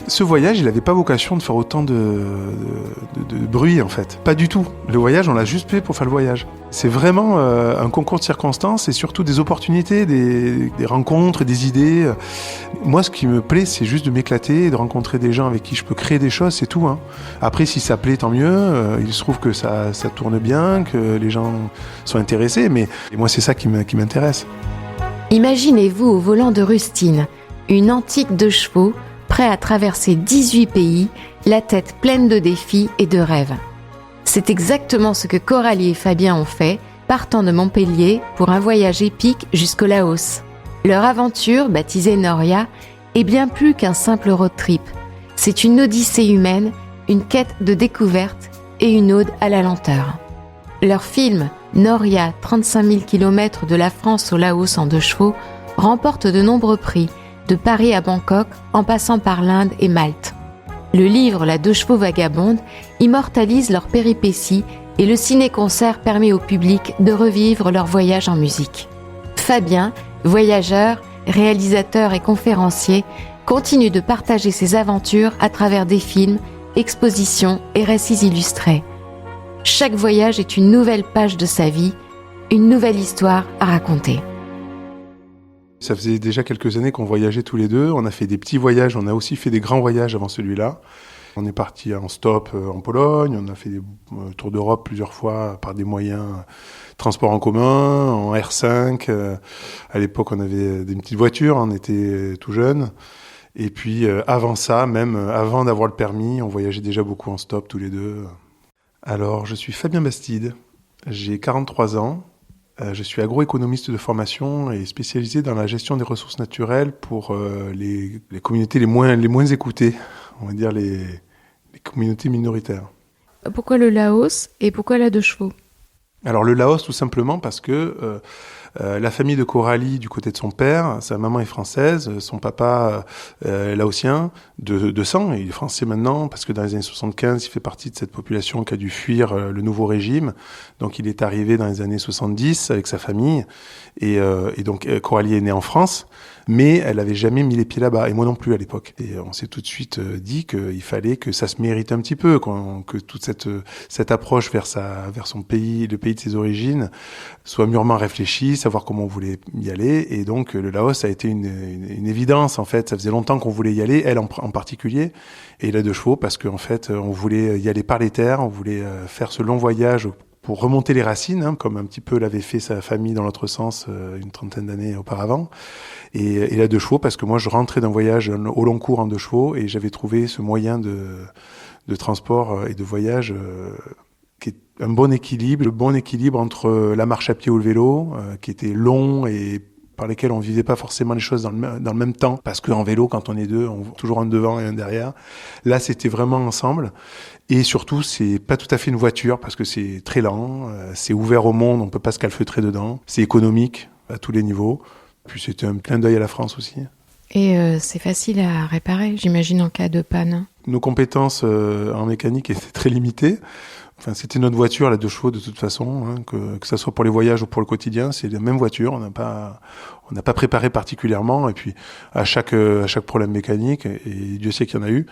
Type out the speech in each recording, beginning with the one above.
Ce voyage, il n'avait pas vocation de faire autant de bruit, en fait. Pas du tout. Le voyage, on l'a juste fait pour faire le voyage. C'est vraiment un concours de circonstances et surtout des opportunités, des rencontres, des idées. Moi, ce qui me plaît, c'est juste de m'éclater, de rencontrer des gens avec qui je peux créer des choses, c'est tout. Hein. Après, si ça plaît, tant mieux. Il se trouve que ça tourne bien, que les gens sont intéressés. Mais moi, c'est ça qui m'intéresse. Imaginez-vous au volant de Rustine, une antique de chevaux, prêt à traverser 18 pays, la tête pleine de défis et de rêves. C'est exactement ce que Coralie et Fabien ont fait, partant de Montpellier pour un voyage épique jusqu'au Laos. Leur aventure, baptisée Noria, est bien plus qu'un simple road trip. C'est une odyssée humaine, une quête de découverte et une ode à la lenteur. Leur film, Noria, 35 000 km de la France au Laos en 2 chevaux, remporte de nombreux prix, de Paris à Bangkok, en passant par l'Inde et Malte. Le livre La 2 chevaux vagabonde immortalise leurs péripéties et le ciné-concert permet au public de revivre leur voyage en musique. Fabien, voyageur, réalisateur et conférencier, continue de partager ses aventures à travers des films, expositions et récits illustrés. Chaque voyage est une nouvelle page de sa vie, une nouvelle histoire à raconter. Ça faisait déjà quelques années qu'on voyageait tous les deux. On a fait des petits voyages, on a aussi fait des grands voyages avant celui-là. On est parti en stop en Pologne, on a fait des tours d'Europe plusieurs fois par des moyens transport en commun, en R5. À l'époque, on avait des petites voitures, on était tout jeunes. Et puis avant ça, même avant d'avoir le permis, on voyageait déjà beaucoup en stop tous les deux. Alors, je suis Fabien Bastide, j'ai 43 ans. Je suis agroéconomiste de formation et spécialisé dans la gestion des ressources naturelles pour les communautés les moins écoutées, on va dire les communautés minoritaires. Pourquoi le Laos et pourquoi la 2 chevaux ? Alors le Laos, tout simplement parce que la famille de Coralie, du côté de son père, sa maman est française, son papa laotien, de sang, il est français maintenant, parce que dans les années 75, il fait partie de cette population qui a dû fuir le nouveau régime. Donc il est arrivé dans les années 70 avec sa famille, et donc Coralie est née en France, mais elle n'avait jamais mis les pieds là-bas, et moi non plus à l'époque. Et on s'est tout de suite dit qu'il fallait que ça se mérite un petit peu, que toute cette approche vers son pays, le pays de ses origines, soit mûrement réfléchie, savoir comment on voulait y aller. Et donc le Laos a été une évidence, en fait. Ça faisait longtemps qu'on voulait y aller, elle en particulier, et la 2 chevaux, parce qu'en fait, on voulait y aller par les terres, on voulait faire ce long voyage pour remonter les racines, hein, comme un petit peu l'avait fait sa famille dans l'autre sens une 30aine d'années auparavant. Et la 2 chevaux, parce que moi, je rentrais d'un voyage au long cours en 2 chevaux, et j'avais trouvé ce moyen de transport et de voyage qui est un bon équilibre, le bon équilibre entre la marche à pied ou le vélo, qui était long et par lesquels on vivait pas forcément les choses dans le même temps, parce qu'en vélo, quand on est 2, on voit toujours un devant et un derrière. Là, c'était vraiment ensemble. Et surtout, c'est pas tout à fait une voiture, parce que c'est très lent, c'est ouvert au monde, on peut pas se calfeutrer dedans, c'est économique à tous les niveaux. Puis c'était un clin d'œil à la France aussi. Et c'est facile à réparer, j'imagine, en cas de panne. Nos compétences en mécanique étaient très limitées. Enfin, c'était notre voiture, la 2 chevaux, de toute façon, hein, que ça soit pour les voyages ou pour le quotidien, c'est la même voiture. On n'a pas préparé particulièrement. Et puis, à chaque problème mécanique, et Dieu sait qu'il y en a eu,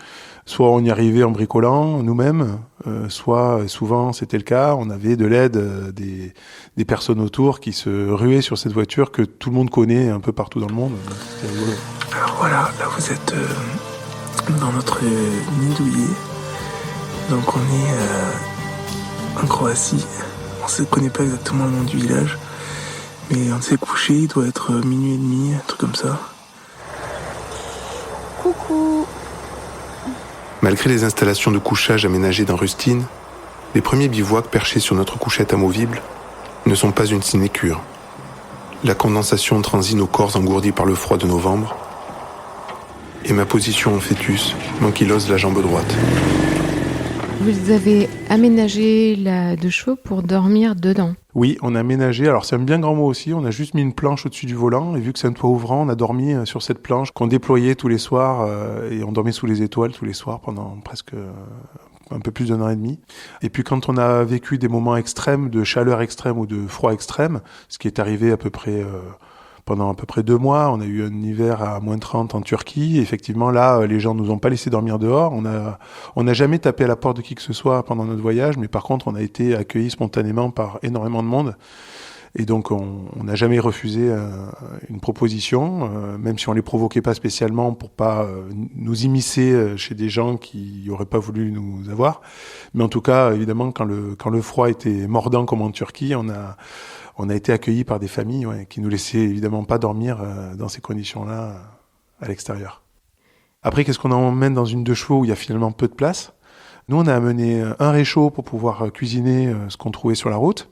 soit on y arrivait en bricolant nous-mêmes, soit, souvent c'était le cas, on avait de l'aide des personnes autour qui se ruaient sur cette voiture que tout le monde connaît un peu partout dans le monde. C'était rigolo. Alors voilà, là vous êtes dans notre nid douillet. Donc on est en Croatie. On ne connaît pas exactement le nom du village, mais on s'est couché, il doit être minuit et demi, un truc comme ça. Coucou. Malgré les installations de couchage aménagées dans Rustine, les premiers bivouacs perchés sur notre couchette amovible ne sont pas une sinécure. La condensation transite nos corps engourdis par le froid de novembre, et ma position en fœtus m'ankylose la jambe droite. Vous avez aménagé la 2 chevaux pour dormir dedans ? Oui, on a aménagé, alors c'est un bien grand mot aussi, on a juste mis une planche au-dessus du volant, et vu que c'est un toit ouvrant, on a dormi sur cette planche qu'on déployait tous les soirs, et on dormait sous les étoiles tous les soirs pendant presque un peu plus d'1 an et demi. Et puis quand on a vécu des moments extrêmes, de chaleur extrême ou de froid extrême, ce qui est arrivé à peu près pendant à peu près 2 mois. On a eu un hiver à moins 30 en Turquie. Et effectivement, là, les gens nous ont pas laissé dormir dehors. On n'a jamais tapé à la porte de qui que ce soit pendant notre voyage, mais par contre, on a été accueillis spontanément par énormément de monde. Et donc, on n'a jamais refusé une proposition, même si on les provoquait pas spécialement pour pas nous immiscer chez des gens qui n'auraient pas voulu nous avoir. Mais en tout cas, évidemment, quand le froid était mordant comme en Turquie, on a été accueillis par des familles qui nous laissaient évidemment pas dormir dans ces conditions-là à l'extérieur. Après, qu'est-ce qu'on emmène dans une 2 chevaux où il y a finalement peu de place ? Nous, on a amené un réchaud pour pouvoir cuisiner ce qu'on trouvait sur la route.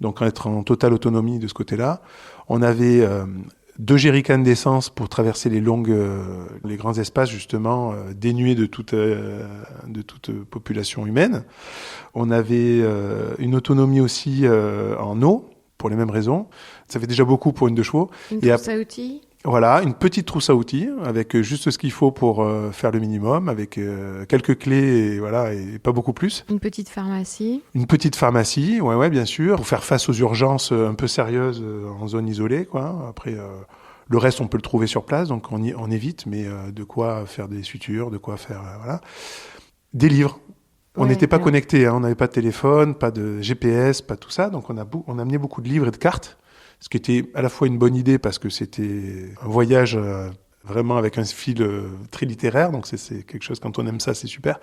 Donc être en totale autonomie de ce côté-là. On avait 2 jerrycans d'essence pour traverser les grands espaces justement dénués de toute population humaine. On avait une autonomie aussi en eau pour les mêmes raisons. Ça fait déjà beaucoup pour une 2 chevaux. Une trousse à outils. Voilà, une petite trousse à outils avec juste ce qu'il faut pour faire le minimum, avec quelques clés et pas beaucoup plus. Une petite pharmacie. Une petite pharmacie, ouais, bien sûr, pour faire face aux urgences un peu sérieuses en zone isolée, quoi. Après, le reste, on peut le trouver sur place, donc on évite, mais de quoi faire des sutures, de quoi faire, voilà. Des livres. On n'était pas connectés, on n'avait pas de téléphone, pas de GPS, pas tout ça, donc on a amené beaucoup de livres et de cartes. Ce qui était à la fois une bonne idée parce que c'était un voyage vraiment avec un fil très littéraire, donc c'est quelque chose, quand on aime ça, c'est super.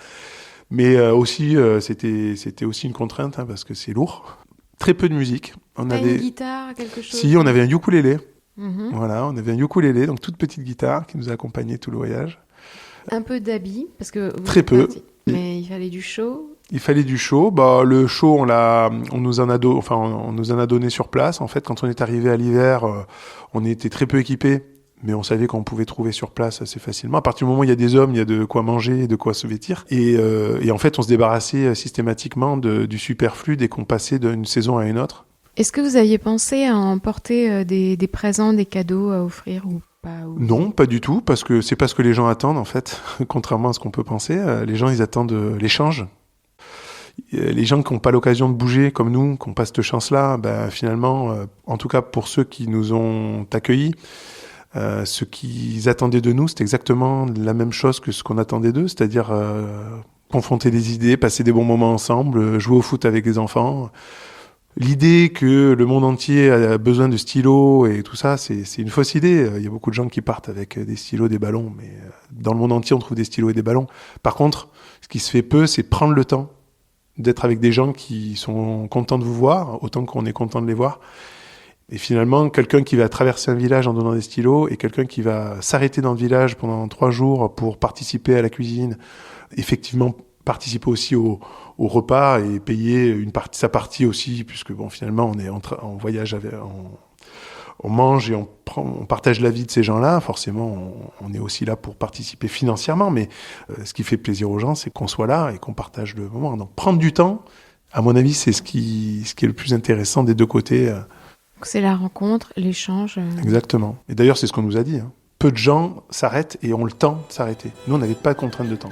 Mais aussi, c'était aussi une contrainte parce que c'est lourd. Très peu de musique. Une guitare, quelque chose ? Si, on avait un ukulélé. Voilà, on avait un ukulélé, donc toute petite guitare qui nous a accompagnés tout le voyage. Un peu d'habits, parce que... Très peu. Mais il fallait du chaud. Il fallait du chaud. Le chaud, on nous en a donné sur place. En fait, quand on est arrivé à l'hiver, on était très peu équipés, mais on savait qu'on pouvait trouver sur place assez facilement. À partir du moment où il y a des hommes, il y a de quoi manger et de quoi se vêtir. Et en fait, on se débarrassait systématiquement du superflu dès qu'on passait d'une saison à une autre. Est-ce que vous aviez pensé à emporter des présents, des cadeaux à offrir ou pas, Non, pas du tout, parce que c'est pas ce que les gens attendent, en fait, contrairement à ce qu'on peut penser. Les gens, ils attendent l'échange. Les gens qui n'ont pas l'occasion de bouger, comme nous, qui n'ont pas cette chance-là, finalement, en tout cas pour ceux qui nous ont accueillis, ce qu'ils attendaient de nous, c'est exactement la même chose que ce qu'on attendait d'eux, c'est-à-dire confronter des idées, passer des bons moments ensemble, jouer au foot avec les enfants. L'idée que le monde entier a besoin de stylos et tout ça, c'est une fausse idée. Il y a beaucoup de gens qui partent avec des stylos, des ballons, mais dans le monde entier, on trouve des stylos et des ballons. Par contre, ce qui se fait peu, c'est prendre le temps d'être avec des gens qui sont contents de vous voir, autant qu'on est content de les voir. Et finalement, quelqu'un qui va traverser un village en donnant des stylos et quelqu'un qui va s'arrêter dans le village pendant 3 jours pour participer à la cuisine, effectivement participer aussi au repas et payer sa partie aussi, puisque finalement on est en voyage, on mange et on partage la vie de ces gens-là. Forcément, on est aussi là pour participer financièrement, mais ce qui fait plaisir aux gens, c'est qu'on soit là et qu'on partage le moment. Donc prendre du temps, à mon avis, c'est ce qui est le plus intéressant des 2 côtés. C'est la rencontre, l'échange. Exactement. Et d'ailleurs, c'est ce qu'on nous a dit. Peu de gens s'arrêtent et ont le temps de s'arrêter. Nous, on n'avait pas de contrainte de temps.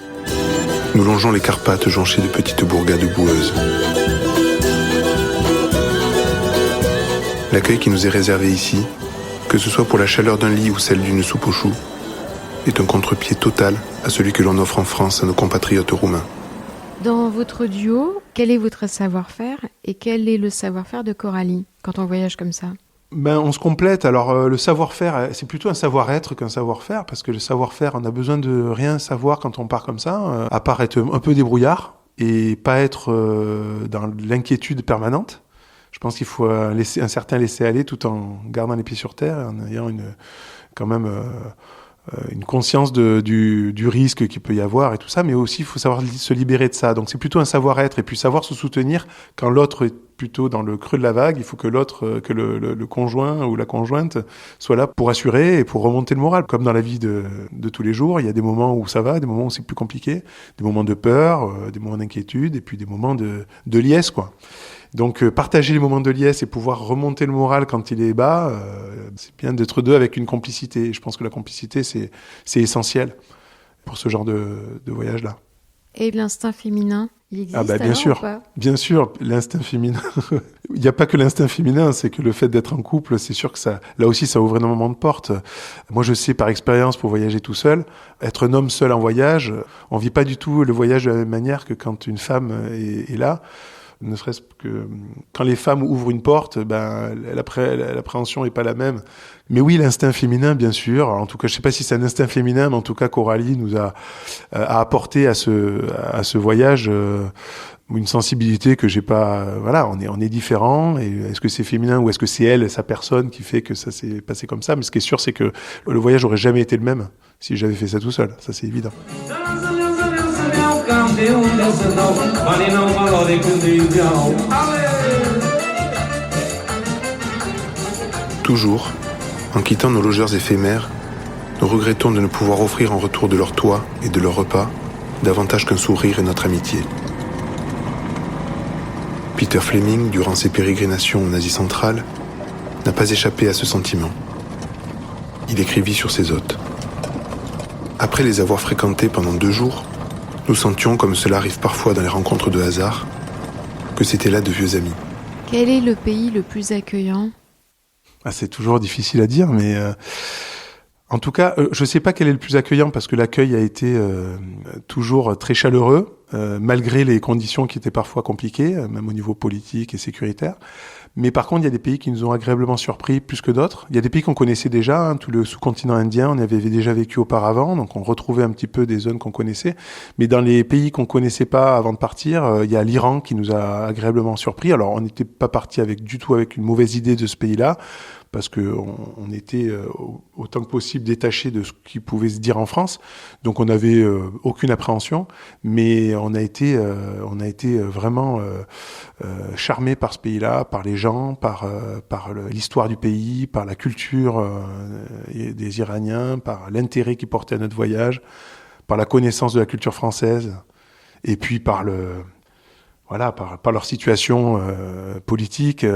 Nous longeons les Carpates jonchées de petites bourgades boueuses. L'accueil qui nous est réservé ici, que ce soit pour la chaleur d'un lit ou celle d'une soupe aux choux, est un contre-pied total à celui que l'on offre en France à nos compatriotes roumains. Dans votre duo, quel est votre savoir-faire et quel est le savoir-faire de Coralie quand on voyage comme ça ? On se complète. Alors, le savoir-faire, c'est plutôt un savoir-être qu'un savoir-faire, parce que le savoir-faire, on a besoin de rien savoir quand on part comme ça, à part être un peu débrouillard et pas être dans l'inquiétude permanente. Je pense qu'il faut un certain laisser-aller tout en gardant les pieds sur terre, en ayant quand même une conscience du risque qu'il peut y avoir et tout ça, mais aussi il faut savoir se libérer de ça. Donc c'est plutôt un savoir-être et puis savoir se soutenir quand l'autre est plutôt dans le creux de la vague. Il faut que l'autre, que le conjoint ou la conjointe soit là pour assurer et pour remonter le moral. Comme dans la vie de tous les jours, il y a des moments où ça va, des moments où c'est plus compliqué, des moments de peur, des moments d'inquiétude et puis des moments de liesse, quoi. Donc partager les moments de liesse et pouvoir remonter le moral quand il est bas, c'est bien d'être deux avec une complicité. Je pense que la complicité, c'est essentiel pour ce genre de voyage-là. Et l'instinct féminin, il existe Bien alors sûr, ou pas ? bien sûr, l'instinct féminin. Il n'y a pas que l'instinct féminin, c'est que le fait d'être en couple, c'est sûr que là aussi, ça ouvre énormément de portes. Moi, je sais par expérience, pour voyager tout seul, être un homme seul en voyage, on vit pas du tout le voyage de la même manière que quand une femme est là. Ne serait-ce que quand les femmes ouvrent une porte, l'appréhension est pas la même. Mais oui, l'instinct féminin, bien sûr. En tout cas, je sais pas si c'est un instinct féminin, mais en tout cas, Coralie nous a apporté à ce voyage une sensibilité que j'ai pas. Voilà, on est différents. Et est-ce que c'est féminin ou est-ce que c'est elle, sa personne, qui fait que ça s'est passé comme ça ? Mais ce qui est sûr, c'est que le voyage aurait jamais été le même si j'avais fait ça tout seul. Ça, c'est évident. Toujours, en quittant nos logeurs éphémères, nous regrettons de ne pouvoir offrir en retour de leur toit et de leur repas davantage qu'un sourire et notre amitié. Peter Fleming, durant ses pérégrinations en Asie centrale, n'a pas échappé à ce sentiment. Il écrivit sur ses hôtes. Après les avoir fréquentés pendant 2 jours, nous sentions, comme cela arrive parfois dans les rencontres de hasard, que c'étaient là de vieux amis. Quel est le pays le plus accueillant ? C'est toujours difficile à dire, mais en tout cas, je ne sais pas quel est le plus accueillant parce que l'accueil a été toujours très chaleureux, malgré les conditions qui étaient parfois compliquées, même au niveau politique et sécuritaire. Mais par contre, il y a des pays qui nous ont agréablement surpris plus que d'autres. Il y a des pays qu'on connaissait déjà, tout le sous-continent indien, on avait déjà vécu auparavant, donc on retrouvait un petit peu des zones qu'on connaissait. Mais dans les pays qu'on connaissait pas avant de partir, il y a l'Iran qui nous a agréablement surpris. Alors, on n'était pas parti du tout avec une mauvaise idée de ce pays-là, parce que on était autant que possible détachés de ce qui pouvait se dire en France. Donc, on n'avait aucune appréhension, mais on a été vraiment charmés par ce pays-là, par les gens, par l'histoire du pays, par la culture des Iraniens, par l'intérêt qu'ils portaient à notre voyage, par la connaissance de la culture française, et puis par leur situation politique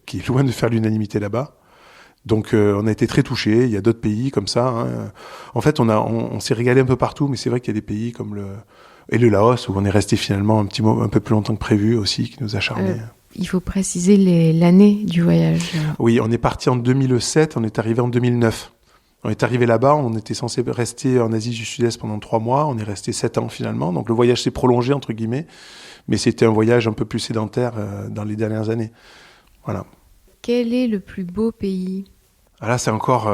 qui est loin de faire l'unanimité là-bas. Donc on a été très touchés. Il y a d'autres pays comme ça. En fait, on s'est régalé un peu partout, mais c'est vrai qu'il y a des pays comme le Laos où on est resté finalement un peu plus longtemps que prévu aussi, qui nous a charmés. Il faut préciser l'année du voyage. Oui, on est parti en 2007, on est arrivé en 2009. On est arrivé là-bas, on était censé rester en Asie du Sud-Est pendant 3 mois, on est resté 7 ans finalement. Donc le voyage s'est prolongé entre guillemets. Mais c'était un voyage un peu plus sédentaire dans les dernières années. Voilà. Quel est le plus beau pays ? Là, c'est encore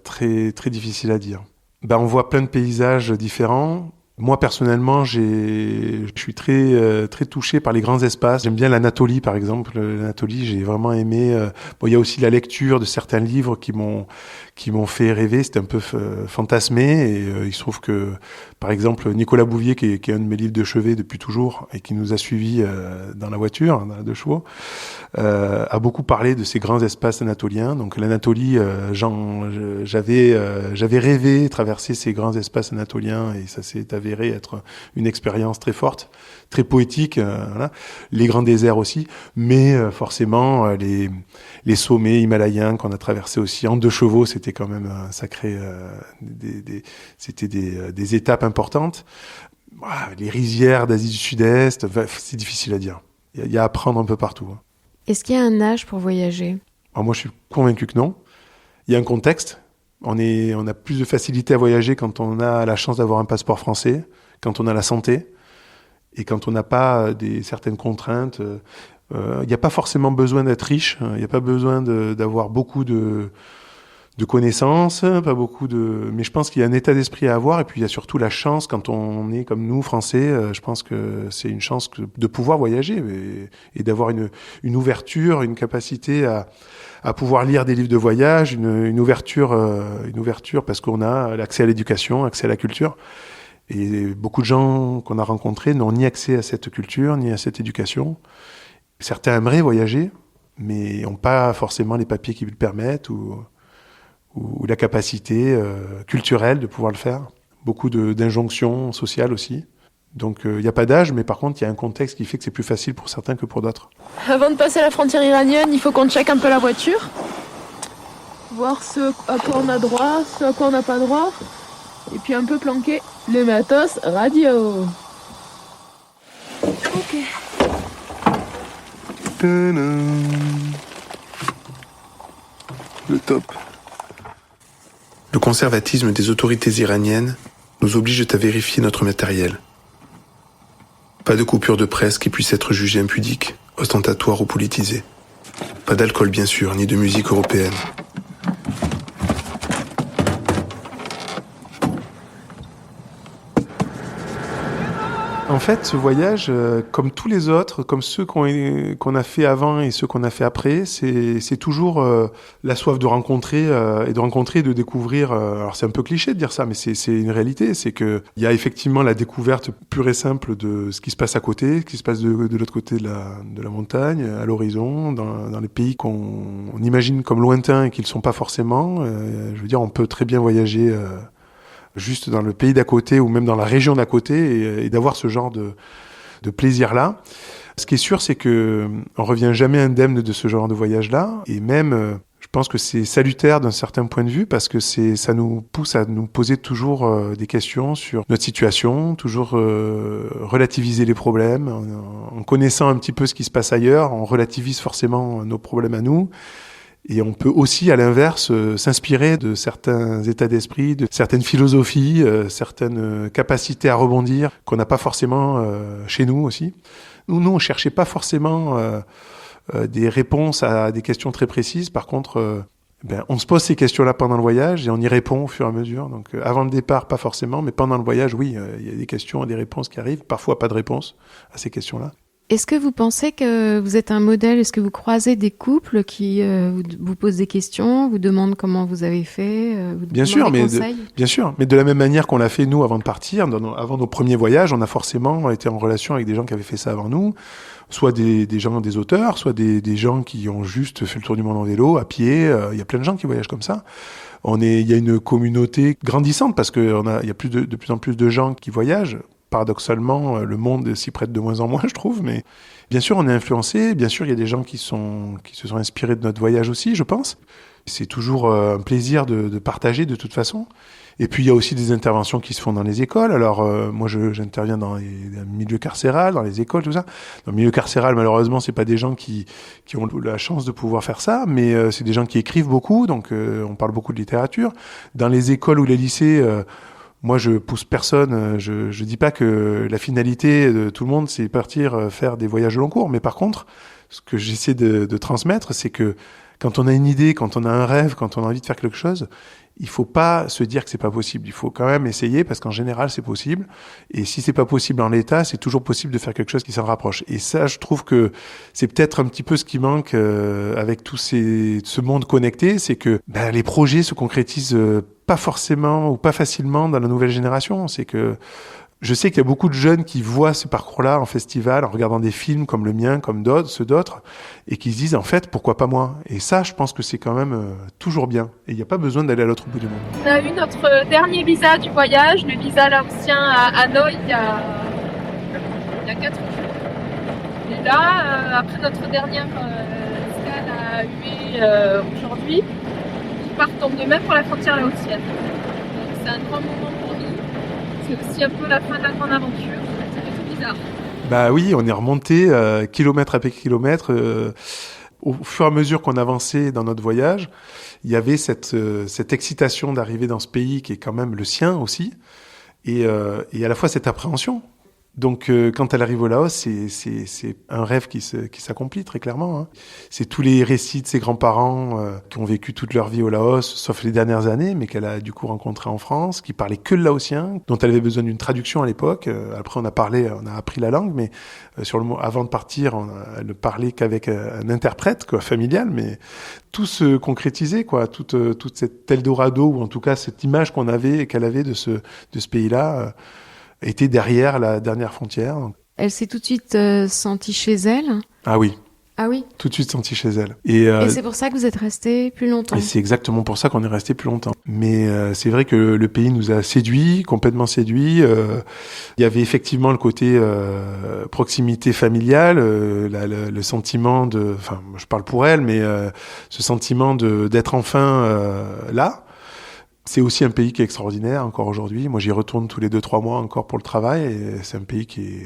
très, très difficile à dire. On voit plein de paysages différents. Moi, personnellement, je suis très, très touché par les grands espaces. J'aime bien l'Anatolie, par exemple. L'Anatolie, j'ai vraiment aimé. Il y a aussi la lecture de certains livres qui m'ont fait rêver. C'était un peu fantasmé. Et il se trouve que, par exemple, Nicolas Bouvier, qui est un de mes livres de chevet depuis toujours et qui nous a suivis dans la voiture, dans la 2 chevaux, a beaucoup parlé de ces grands espaces anatoliens. Donc l'Anatolie, j'avais rêvé traverser ces grands espaces anatoliens et ça s'est avéré être une expérience très forte, très poétique. Voilà. Les grands déserts aussi, mais forcément les sommets himalayens qu'on a traversés aussi en 2 chevaux, c'était quand même un sacré, c'était des étapes importantes. Les rizières d'Asie du Sud-Est, c'est difficile à dire. Il y a à apprendre un peu partout. Est-ce qu'il y a un âge pour voyager ? Alors moi, je suis convaincu que non. Il y a un contexte. On a plus de facilité à voyager quand on a la chance d'avoir un passeport français, quand on a la santé, et quand on n'a pas certaines contraintes. Il n'y a pas forcément besoin d'être riche, il n'y a pas besoin d'avoir beaucoup de connaissances, mais je pense qu'il y a un état d'esprit à avoir, et puis il y a surtout la chance, quand on est comme nous, Français, je pense que c'est une chance de pouvoir voyager, et d'avoir une ouverture, une capacité à pouvoir lire des livres de voyage, une ouverture parce qu'on a l'accès à l'éducation, accès à la culture. Et beaucoup de gens qu'on a rencontrés n'ont ni accès à cette culture, ni à cette éducation. Certains aimeraient voyager, mais n'ont pas forcément les papiers qui le permettent ou la capacité culturelle de pouvoir le faire. Beaucoup d'injonctions sociales aussi. Donc il n'y a pas d'âge, mais par contre il y a un contexte qui fait que c'est plus facile pour certains que pour d'autres. Avant de passer la frontière iranienne, il faut qu'on check un peu la voiture. Voir ce à quoi on a droit, ce à quoi on n'a pas droit. Et puis un peu planquer le matos radio. Ok. Le top. Le conservatisme des autorités iraniennes nous oblige à vérifier notre matériel. Pas de coupure de presse qui puisse être jugée impudique, ostentatoire ou politisée. Pas d'alcool bien sûr, ni de musique européenne. En fait, ce voyage, comme tous les autres, comme ceux qu'on a fait avant et ceux qu'on a fait après, c'est toujours la soif de rencontrer et de découvrir. Alors c'est un peu cliché de dire ça, mais c'est une réalité. C'est que il y a effectivement la découverte pure et simple de ce qui se passe à côté, ce qui se passe de l'autre côté de la montagne, à l'horizon, dans les pays qu'on imagine comme lointains et qu'ils ne sont pas forcément. Je veux dire, on peut très bien voyager juste dans le pays d'à côté ou même dans la région d'à côté et d'avoir ce genre de plaisir-là. Ce qui est sûr, c'est que on revient jamais indemne de ce genre de voyage-là. Et même, je pense que c'est salutaire d'un certain point de vue parce que ça nous pousse à nous poser toujours des questions sur notre situation, toujours relativiser les problèmes. En connaissant un petit peu ce qui se passe ailleurs, on relativise forcément nos problèmes à nous. Et on peut aussi, à l'inverse, s'inspirer de certains états d'esprit, de certaines philosophies, certaines capacités à rebondir qu'on n'a pas forcément chez nous aussi. Nous, on cherchait pas forcément des réponses à des questions très précises. Par contre, on se pose ces questions-là pendant le voyage et on y répond au fur et à mesure. Donc, avant le départ, pas forcément, mais pendant le voyage, oui, il y a des questions et des réponses qui arrivent. Parfois, pas de réponse à ces questions-là. Est-ce que vous pensez que vous êtes un modèle ? Est-ce que vous croisez des couples qui vous posent des questions, vous demandent comment vous avez fait, vous Bien demandent sûr, des conseils ? bien sûr, mais de la même manière qu'on l'a fait nous avant de partir, avant nos premiers voyages, on a forcément été en relation avec des gens qui avaient fait ça avant nous, soit des gens, des auteurs, soit des gens qui ont juste fait le tour du monde en vélo, à pied. Il y a plein de gens qui voyagent comme ça. Il y a une communauté grandissante parce que il y a de plus en plus de gens qui voyagent. Paradoxalement, le monde s'y prête de moins en moins, je trouve, mais bien sûr, on est influencé. Bien sûr, il y a des gens qui se sont inspirés de notre voyage aussi, je pense. C'est toujours un plaisir de partager de toute façon. Et puis, il y a aussi des interventions qui se font dans les écoles. Alors, moi, j'interviens dans les milieux carcérales, dans les écoles, tout ça. Dans le milieu carcéral, malheureusement, c'est pas des gens qui ont la chance de pouvoir faire ça, mais c'est des gens qui écrivent beaucoup, donc on parle beaucoup de littérature. Dans les écoles ou les lycées, moi, je pousse personne. Je dis pas que la finalité de tout le monde, c'est partir faire des voyages de long cours. Mais par contre, ce que j'essaie de transmettre, c'est que quand on a une idée, quand on a un rêve, quand on a envie de faire quelque chose, il faut pas se dire que c'est pas possible. Il faut quand même essayer parce qu'en général, c'est possible. Et si c'est pas possible en l'état, c'est toujours possible de faire quelque chose qui s'en rapproche. Et ça, je trouve que c'est peut-être un petit peu ce qui manque avec ce monde connecté, c'est que les projets se concrétisent pas forcément ou pas facilement dans la nouvelle génération. C'est que je sais qu'il y a beaucoup de jeunes qui voient ce parcours-là en festival, en regardant des films comme le mien, comme ceux d'autres, et qui se disent, en fait, pourquoi pas moi ? Et ça, je pense que c'est quand même toujours bien. Et il n'y a pas besoin d'aller à l'autre bout du monde. On a eu notre dernier visa du voyage, le visa laotien à Hanoï, il y a 4 jours. Et là, après notre dernière escale à Hue aujourd'hui, nous partons demain pour la frontière laotienne. Donc c'est un grand moment pour nous. C'est aussi un peu la fin de la grande aventure. Ça fait tout bizarre. Bah oui, on est remonté kilomètre après kilomètre. Au fur et à mesure qu'on avançait dans notre voyage, il y avait cette excitation d'arriver dans ce pays qui est quand même le sien aussi, et à la fois cette appréhension. Donc, quand elle arrive au Laos, c'est un rêve qui s'accomplit très clairement. Hein. C'est tous les récits de ses grands-parents qui ont vécu toute leur vie au Laos, sauf les dernières années, mais qu'elle a du coup rencontré en France, qui parlaient que le laotien, dont elle avait besoin d'une traduction à l'époque. Après, on a appris la langue, mais avant de partir, elle ne parlait qu'avec un interprète, quoi, familial, mais tout se concrétisait, quoi. Toute cette Eldorado, ou en tout cas cette image qu'elle avait de ce pays-là. Était derrière la dernière frontière. Elle s'est tout de suite sentie chez elle ? Ah oui. Ah oui ? Tout de suite sentie chez elle. Et c'est pour ça que vous êtes resté plus longtemps ? Et c'est exactement pour ça qu'on est resté plus longtemps. Mais c'est vrai que le pays nous a séduits, complètement séduits. Il y avait effectivement le côté proximité familiale, le sentiment je parle pour elle, mais ce sentiment d'être enfin là. C'est aussi un pays qui est extraordinaire encore aujourd'hui. Moi, j'y retourne tous les 2-3 mois encore pour le travail. Et c'est un pays qui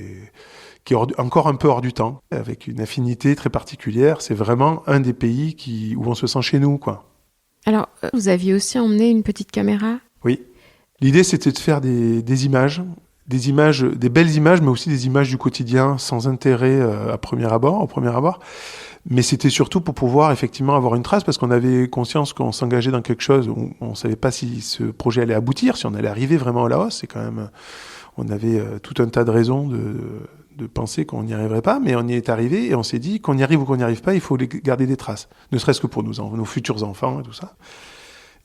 est encore un peu hors du temps, avec une affinité très particulière. C'est vraiment un des pays où on se sent chez nous, quoi. Alors, vous aviez aussi emmené une petite caméra ? Oui. L'idée, c'était de faire des images, des belles images, mais aussi des images du quotidien sans intérêt au premier abord. Mais c'était surtout pour pouvoir effectivement avoir une trace, parce qu'on avait conscience qu'on s'engageait dans quelque chose où on ne savait pas si ce projet allait aboutir, si on allait arriver vraiment au Laos. C'est quand même, on avait tout un tas de raisons de penser qu'on n'y arriverait pas, mais on y est arrivé et on s'est dit qu'on y arrive ou qu'on n'y arrive pas, il faut garder des traces, ne serait-ce que pour nos futurs enfants et tout ça.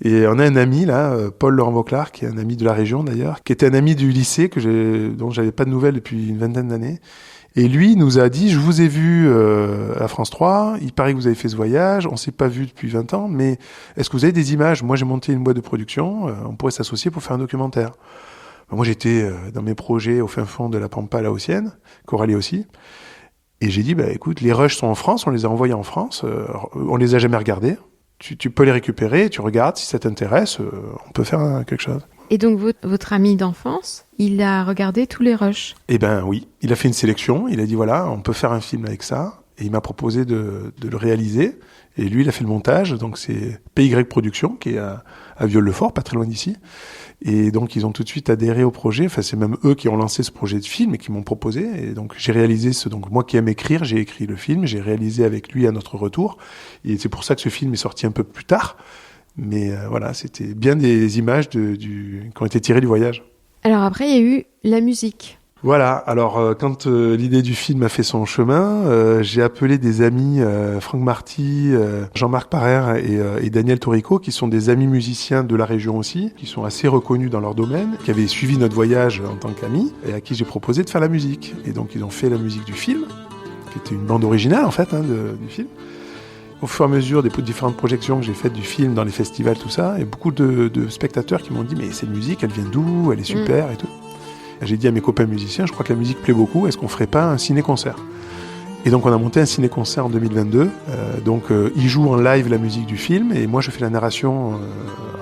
Et on a un ami là, Paul Laurent Vauclard, qui est un ami de la région d'ailleurs, qui était un ami du lycée dont j'avais pas de nouvelles depuis une vingtaine d'années. Et lui nous a dit, je vous ai vu à France 3, il paraît que vous avez fait ce voyage, on s'est pas vu depuis 20 ans, mais est-ce que vous avez des images ? Moi j'ai monté une boîte de production, on pourrait s'associer pour faire un documentaire. Moi j'étais dans mes projets au fin fond de la pampa laotienne, Coralie aussi, et j'ai dit, écoute, les rushs sont en France, on les a envoyés en France, on les a jamais regardés, tu peux les récupérer, tu regardes, si ça t'intéresse, on peut faire quelque chose. Et donc votre ami d'enfance, il a regardé tous les rushs ? Eh ben oui, il a fait une sélection, il a dit voilà, on peut faire un film avec ça, et il m'a proposé de le réaliser, et lui il a fait le montage, donc c'est PY Productions, qui est à Vieux-le-Fort, pas très loin d'ici, et donc ils ont tout de suite adhéré au projet, enfin c'est même eux qui ont lancé ce projet de film et qui m'ont proposé, et donc j'ai réalisé donc moi qui aime écrire, j'ai écrit le film, j'ai réalisé avec lui à notre retour, et c'est pour ça que ce film est sorti un peu plus tard. Mais voilà, c'était bien des images qui ont été tirées du voyage. Alors après, il y a eu la musique. Voilà, alors quand l'idée du film a fait son chemin, j'ai appelé des amis, Franck Marty, Jean-Marc Parrer et Daniel Torico, qui sont des amis musiciens de la région aussi, qui sont assez reconnus dans leur domaine, qui avaient suivi notre voyage en tant qu'amis, et à qui j'ai proposé de faire la musique. Et donc ils ont fait la musique du film, qui était une bande originale en fait du film. Au fur et à mesure des différentes projections que j'ai faites du film dans les festivals, tout ça, et beaucoup de spectateurs qui m'ont dit « Mais cette musique, elle vient d'où ? Elle est super » et tout. J'ai dit à mes copains musiciens, je crois que la musique plaît beaucoup, est-ce qu'on ferait pas un ciné-concert ? Et donc on a monté un ciné-concert en 2022. Ils jouent en live la musique du film, et moi je fais la narration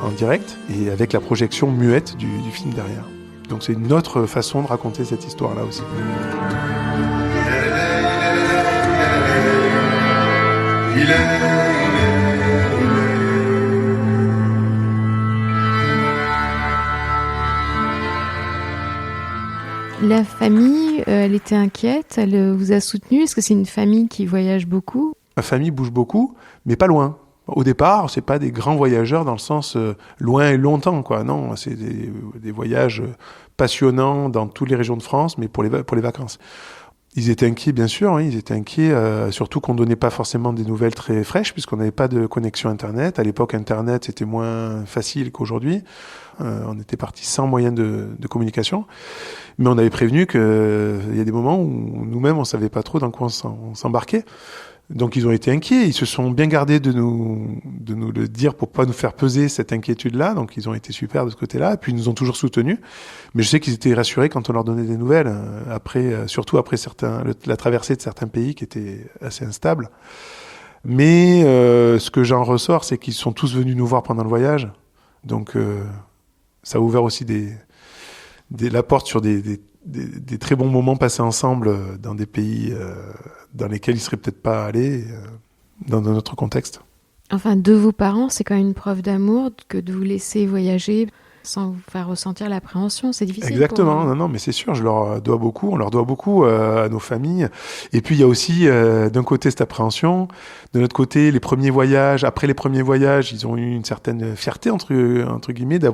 en direct, et avec la projection muette du film derrière. Donc c'est une autre façon de raconter cette histoire-là aussi. La famille, elle était inquiète, elle vous a soutenu. Est-ce que c'est une famille qui voyage beaucoup ? Ma famille bouge beaucoup, mais pas loin. Au départ, c'est pas des grands voyageurs dans le sens loin et longtemps, quoi. Non, c'est des voyages passionnants dans toutes les régions de France, mais pour les vacances. Ils étaient inquiets, bien sûr, hein, ils étaient inquiets, surtout qu'on donnait pas forcément des nouvelles très fraîches, puisqu'on n'avait pas de connexion Internet. À l'époque, Internet, c'était moins facile qu'aujourd'hui. On était partis sans moyen de communication. Mais on avait prévenu qu'il y a des moments où nous-mêmes, on savait pas trop dans quoi on s'embarquait. Donc ils ont été inquiets, ils se sont bien gardés de nous le dire pour pas nous faire peser cette inquiétude-là, donc ils ont été super de ce côté-là, et puis ils nous ont toujours soutenus. Mais je sais qu'ils étaient rassurés quand on leur donnait des nouvelles, surtout après la traversée de certains pays qui étaient assez instables. Mais ce que j'en ressors, c'est qu'ils sont tous venus nous voir pendant le voyage, donc ça a ouvert aussi la porte sur des très bons moments passés ensemble dans des pays dans lesquels ils seraient peut-être pas allés dans notre contexte. Enfin, de vos parents, c'est quand même une preuve d'amour que de vous laisser voyager sans vous faire ressentir l'appréhension, c'est difficile. Exactement, non, mais c'est sûr, je leur dois beaucoup, on leur doit beaucoup à nos familles. Et puis il y a aussi d'un côté cette appréhension, de l'autre côté les premiers voyages. Après les premiers voyages, ils ont eu une certaine fierté entre guillemets de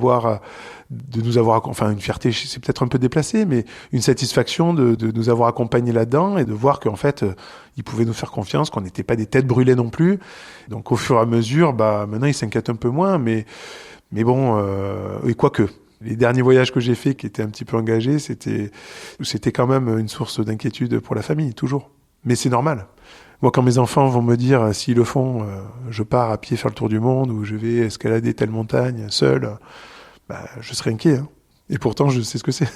nous avoir, enfin une fierté, c'est peut-être un peu déplacé, mais une satisfaction de nous avoir accompagnés là-dedans et de voir qu'en fait ils pouvaient nous faire confiance, qu'on n'était pas des têtes brûlées non plus. Donc au fur et à mesure, maintenant ils s'inquiètent un peu moins, mais bon, et quoique, les derniers voyages que j'ai faits qui étaient un petit peu engagés, c'était quand même une source d'inquiétude pour la famille, toujours. Mais c'est normal. Moi, quand mes enfants vont me dire, s'ils le font, je pars à pied faire le tour du monde, ou je vais escalader telle montagne, seul, je serai inquiet. Hein. Et pourtant, je sais ce que c'est.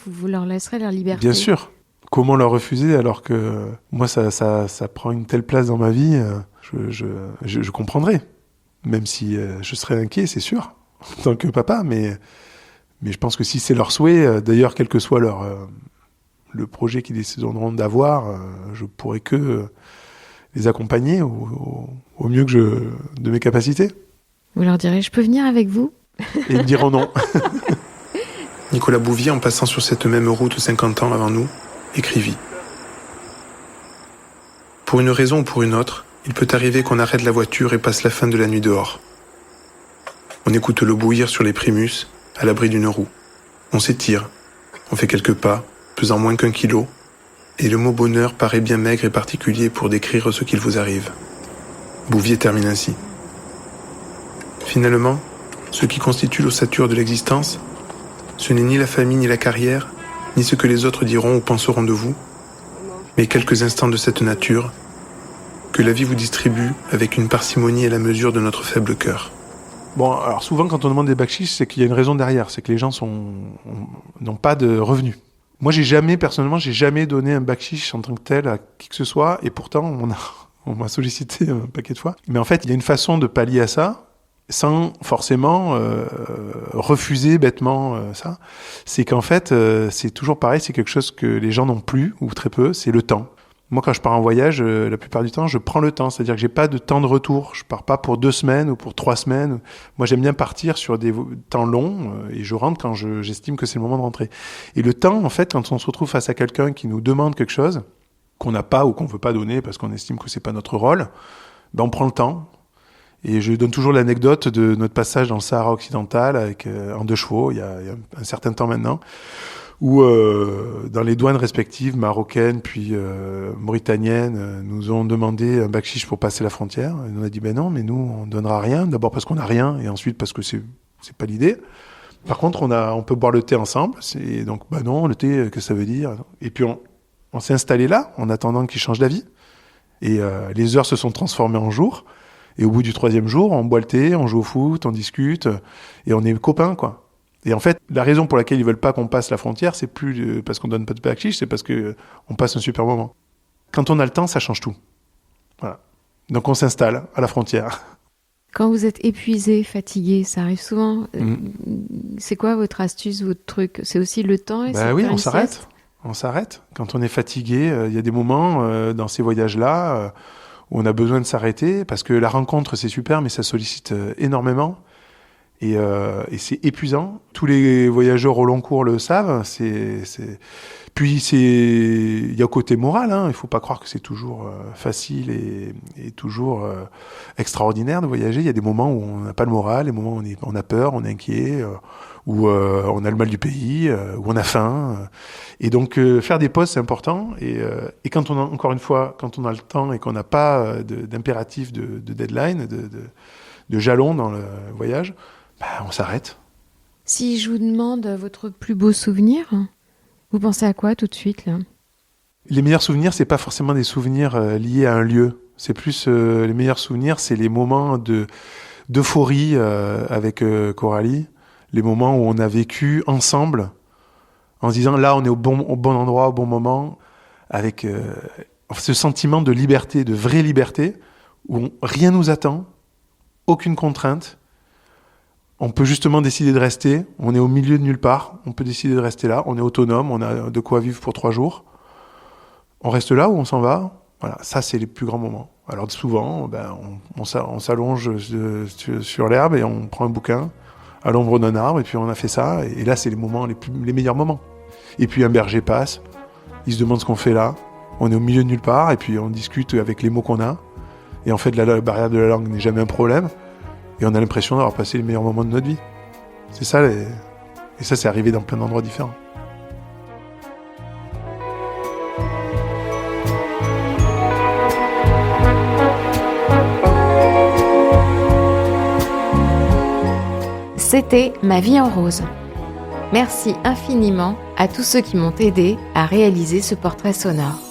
Vous leur laisserez leur liberté. Bien sûr. Comment leur refuser alors que moi, ça prend une telle place dans ma vie, je comprendrai. Même si je serais inquiet, c'est sûr. en tant que papa, mais je pense que si c'est leur souhait, d'ailleurs, quel que soit le projet qu'ils décideront d'avoir, je pourrais que les accompagner au mieux de mes capacités. Vous leur direz, je peux venir avec vous ? Et ils me diront non. Nicolas Bouvier, en passant sur cette même route 50 ans avant nous, écrivit. Pour une raison ou pour une autre, il peut arriver qu'on arrête la voiture et passe la fin de la nuit dehors. On écoute l'eau bouillir sur les primus, à l'abri d'une roue. On s'étire, on fait quelques pas, pesant moins qu'1 kilo, et le mot bonheur paraît bien maigre et particulier pour décrire ce qu'il vous arrive. Bouvier termine ainsi. Finalement, ce qui constitue l'ossature de l'existence, ce n'est ni la famille ni la carrière, ni ce que les autres diront ou penseront de vous, mais quelques instants de cette nature que la vie vous distribue avec une parcimonie à la mesure de notre faible cœur. Bon, alors souvent quand on demande des bakchis, c'est qu'il y a une raison derrière, c'est que les gens n'ont pas de revenus. Moi, personnellement, j'ai jamais donné un bakchis en tant que tel à qui que ce soit, et pourtant on m'a sollicité un paquet de fois. Mais en fait, il y a une façon de pallier à ça, sans forcément refuser bêtement ça. C'est qu'en fait, c'est toujours pareil, c'est quelque chose que les gens n'ont plus, ou très peu, c'est le temps. Moi, quand je pars en voyage, la plupart du temps, je prends le temps. C'est-à-dire que j'ai pas de temps de retour. Je pars pas pour 2 semaines ou pour 3 semaines. Moi, j'aime bien partir sur des temps longs et je rentre quand j'estime que c'est le moment de rentrer. Et le temps, en fait, quand on se retrouve face à quelqu'un qui nous demande quelque chose qu'on n'a pas ou qu'on veut pas donner parce qu'on estime que c'est pas notre rôle, ben on prend le temps. Et je donne toujours l'anecdote de notre passage dans le Sahara occidental avec en 2 chevaux, il y a un certain temps maintenant, où dans les douanes respectives, marocaines puis mauritaniennes, nous ont demandé un bakchich pour passer la frontière. Et on a dit, ben non, mais nous, on donnera rien. D'abord parce qu'on n'a rien, et ensuite parce que c'est pas l'idée. Par contre, on peut boire le thé ensemble. Et donc, ben non, le thé, qu'est-ce que ça veut dire ? Et puis, on s'est installé là, en attendant qu'il change d'avis. Et les heures se sont transformées en jours. Et au bout du 3e jour, on boit le thé, on joue au foot, on discute, et on est copains, quoi. Et en fait, la raison pour laquelle ils veulent pas qu'on passe la frontière, c'est plus parce qu'on donne pas de bakchich, c'est parce que on passe un super moment. Quand on a le temps, ça change tout. Voilà. Donc on s'installe à la frontière. Quand vous êtes épuisé, fatigué, ça arrive souvent. C'est quoi votre astuce, votre truc ? C'est aussi le temps et oui, on s'arrête. On s'arrête. Quand on est fatigué, il y a des moments dans ces voyages-là où on a besoin de s'arrêter parce que la rencontre, c'est super, mais ça sollicite énormément. Et c'est épuisant. Tous les voyageurs au long cours le savent. Puis il y a un côté moral. Il faut pas croire que c'est toujours facile et toujours extraordinaire de voyager. Il y a des moments où on n'a pas le moral, des moments où on a peur, on est inquiet, où on a le mal du pays, où on a faim. Et donc faire des pauses, c'est important. Et quand encore une fois, quand on a le temps et qu'on n'a pas d'impératif de deadline, de jalon dans le voyage, on s'arrête. Si je vous demande votre plus beau souvenir, vous pensez à quoi tout de suite là ? Les meilleurs souvenirs, c'est pas forcément des souvenirs liés à un lieu. C'est plus les meilleurs souvenirs, c'est les moments d'euphorie avec Coralie, les moments où on a vécu ensemble, en se disant là on est au bon endroit, au bon moment, avec ce sentiment de liberté, de vraie liberté, où rien nous attend, aucune contrainte. On peut justement décider de rester. On est au milieu de nulle part. On peut décider de rester là. On est autonome. On a de quoi vivre pour 3 jours. On reste là ou on s'en va. Voilà, ça, c'est les plus grands moments. Alors souvent, on s'allonge sur l'herbe et on prend un bouquin à l'ombre d'un arbre et puis on a fait ça. Et là, c'est les meilleurs moments. Et puis un berger passe. Il se demande ce qu'on fait là. On est au milieu de nulle part et puis on discute avec les mots qu'on a. Et en fait, la barrière de la langue n'est jamais un problème. Et on a l'impression d'avoir passé les meilleurs moments de notre vie. C'est ça, et ça, c'est arrivé dans plein d'endroits différents. C'était Ma vie en rose. Merci infiniment à tous ceux qui m'ont aidé à réaliser ce portrait sonore.